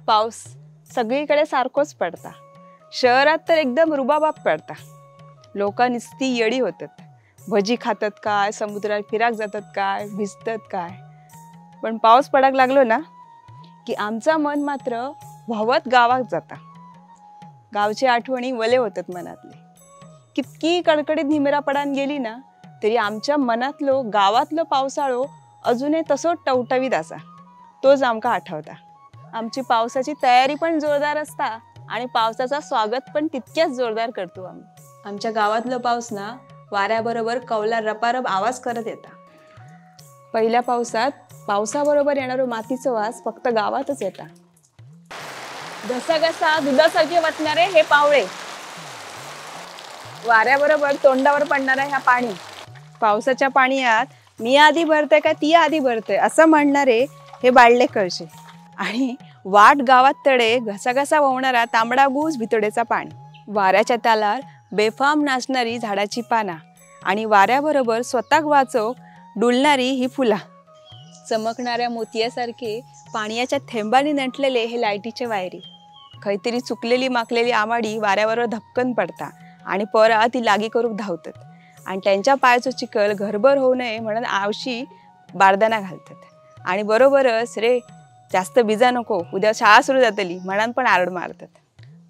पाऊस सगळीकडे सारखोच पडता। शहरात तर एकदम रुबाबात पडता। लोक नुसती येडी होतात, भजी खातात काय, समुद्रात फिराक जातात काय, भिजतात काय। पण पाऊस पडाक लागलो ना की आमचा मन मात्र व्हावत गावात जाता। गावची आठवणी वले होतात मनातले। कितकी कडकडीत निमरा पडान गेली ना तरी आमच्या मनातलो गावातलो पावसाळो अजूनही तसोच टवटवीत असा। तोच आमका आठवता। आमची पावसाची तयारी पण जोरदार असता आणि पावसाचा स्वागत पण तितक्याच जोरदार करतो आम्ही। आमच्या गावातलो पाऊस ना वाऱ्याबरोबर कौला रपारप आवाज करत येता। पहिल्या पावसात पावसाबरोबर येणारो मातीचा वास फक्त गावातच येता। घसाघसा दुधासारखे वाटणारे हे पावळे, वाऱ्याबरोबर तोंडावर पडणारा ह्या पाणी। पावसाच्या पाण्यात मी आधी भरते का ती आधी भरते असं म्हणणारे हे बाळले कळशे आणि वाट गावात तडे घसाघसा वाहणारा तांबडा गुज भितडेचा पाणी। वाऱ्याच्या तालार बेफाम नाचणारी झाडाची पाना आणि वाऱ्याबरोबर स्वतःक वाचोक डुलणारी ही फुला। चमकणाऱ्या मोतियासारखे पाण्याच्या थेंबांनी नटलेले हे लाईटीचे वायरी। खैतरी चुकलेली माकलेली आमाडी वाऱ्याबरोबर धपकन पडता आणि पोरा ती लागी करूक धावतात आणि त्यांच्या पायाचो चिखल घरभर होऊ नये म्हणून आवशी बारदाना घालतात आणि बरोबरच रे जास्त बिजा नको उद्या शाळा सुरू जातली म्हणून पण आरड मारतात।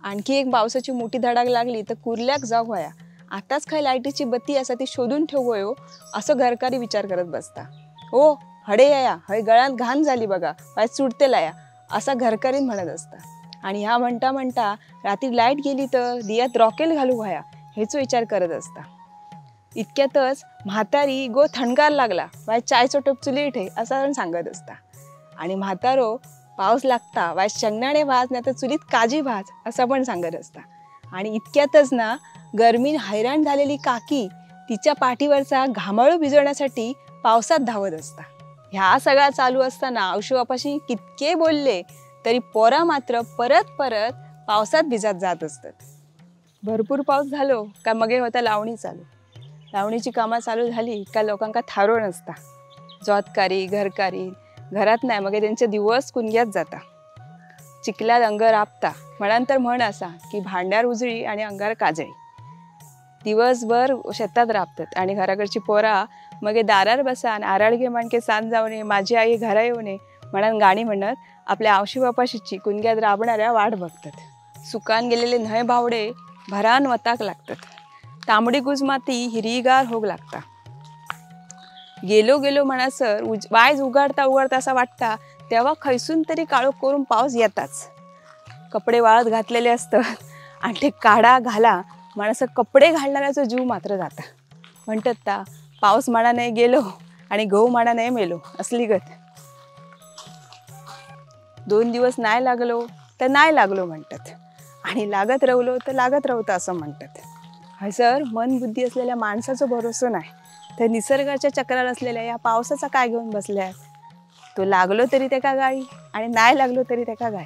आणखी एक पावसाची मोठी धडाक लागली तर कुर्ल्याक जाऊ होया, आताच काय लाईटीची बत्ती असा ती शोधून ठेवूयो असं घरकारी विचार करत बसता। ओ हडे या हय गळ्यात घाण झाली बघा, पाय सुटते लाया असा घरकारीन म्हणत असता। आणि ह्या म्हणता म्हणता रात्री लाईट गेली तर दियात रॉकेल घालू व्हाया हेचो विचार करत असता। इतक्यातच म्हातारी गो थंडगार लागला वाय चायचो टोप चुली ठे असं सांगत असता आणि म्हातारो पाऊस लागता वाय शेंगदाणे भाज नाही तर चुलीत काजी भाज असं पण सांगत असता। आणि इतक्यातच ना गरमीन हैराण झालेली काकी तिच्या पाठीवरचा घामाळू भिजवण्यासाठी पावसात धावत असता। ह्या सगळा चालू असताना औषवापाशी कितके बोलले तरी पोरा मात्र परत परत पावसात भिजत जात असतात। भरपूर पाऊस झालो का मगे होता लावणी चालू। लावणीची कामं चालू झाली का लोकांका थारो नसता। जोतकारी घरकारी घरात नाही मग त्यांचे दिवस कुंग्यात जाता। चिखलात अंग राबता म्हणून तर म्हण असा की भांड्यार उजळी आणि अंगार काजळी। दिवसभर शेतात राबतात आणि घराकडची पोरा मगे दारार बसान आराळगे माणके सांज जाऊने माझी आई घरा येऊने म्हणून गाणी म्हणत आपल्या आवशी बापाशीची कुंग्यात राबणाऱ्या वाट बघतात। सुकान गेलेले न्हय भावडे भरान वताक लागतात। तांबडी गुज माती हिरवीगार होग लागता। गेलो गेलो म्हणसर वायज उघडता उघडता असा वाटता तेव्हा खैसून तरी काळोख करून पाऊस येताच। कपडे वाळत घातलेले असतात आणि ते काढा घाला म्हणसं कपडे घालणाऱ्याचा जीव मात्र जाता। म्हणतात ता पाऊस मानाने गेलो आणि गहू मानाने मेलो असली गत। 2 दिवस नाही लागलो तर नाही लागलो म्हणतात आणि लागत राहलो तर लागत राहतं असं म्हणतात। हसर मन बुद्धी असलेल्या माणसाचा भरोसा नाही तर निसर्गाच्या चक्रात असलेल्या या पावसाचा काय घेऊन बसल्या। तो लागलो तरी त्याका गाळी आणि नाही लागलो तरी त्याका गाय।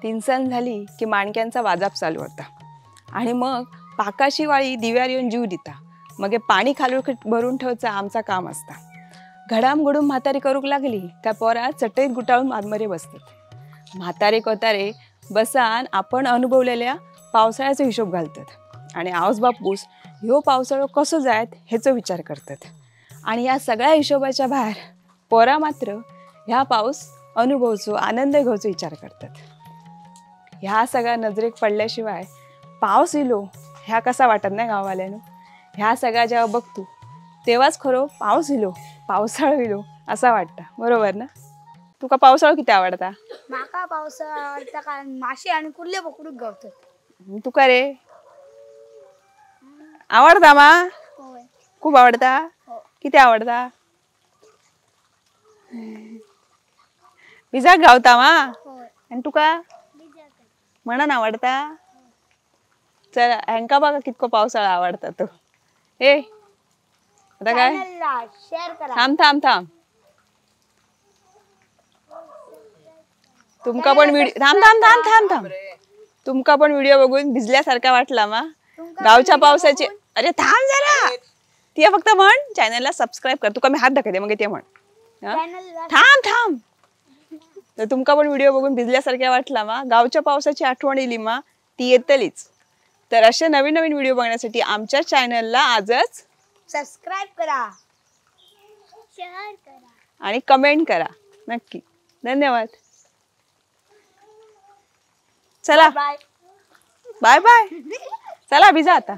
3 सण झाली की माणक्यांचा वाजाप चालू होता आणि मग पाकाशी वाळी दिव्यार येऊन जीव देता। मग पाणी खालून भरून ठेवचा आमचा काम असता। घडाम घडून म्हातारी करूक लागली का पोरा चटईत गुटाळून आदमरे बसतात। म्हातारे कोतारे बसान आपण अनुभवलेल्या पावसाळ्याचा हिशोब घालतात आणि आऊस बापूस ह्यो पावसाळो कसो जायत हेचो विचार करतात। आणि या सगळ्या हिशोबाच्या बाहेर पोरा मात्र ह्या पाऊस अनुभवचो आनंद घेवचो विचार करतात। ह्या सगळ्या नजरेक पडल्याशिवाय पाऊस इलो ह्या कसा वाटत नाही गाववाल्यानं। ह्या सगळ्या जेव्हा बघतो तेव्हाच खरो पाऊस इलो पावसाळो इलो असा वाटतं, बरोबर ना? तुका पावसाळो किती आवडता? माका पावसाळा आवडता कारण माशी आणि कुर्ले पकडूक गावतात। तुका रे आवडता मा? होय खूप आवडता? किती आवडता? भिजाक गावता मा? होय आणि तुका म्हणून आवडता? चल हँका बघा कितको पावसाळा आवडता तो। ए आता काय शेअर करा। थांब थांब थांब तुमका पण व्हिडिओ थांब थांब थांब थांब थांब तुमका पण व्हिडिओ बघून भिजल्यासारखा वाटला मा गावच्या पावसाची? अरे थांब जरा ती फक्त म्हण चॅनलला सबस्क्राईब कर। तुका मी हात दाखवते मग ते म्हण। थांब थांब तर तुमका पण व्हिडिओ बघून भिजल्यासारख्या वाटला मा गावच्या पावसाची आठवण येली मा ती येतलीच. तर असे नवीन नवीन व्हिडिओ बघण्यासाठी आमच्या चॅनलला आजच सबस्क्राईब करा, शेअर करा आणि कमेंट करा नक्की. धन्यवाद. चला बाय. Bye bye. चला भिजा आता.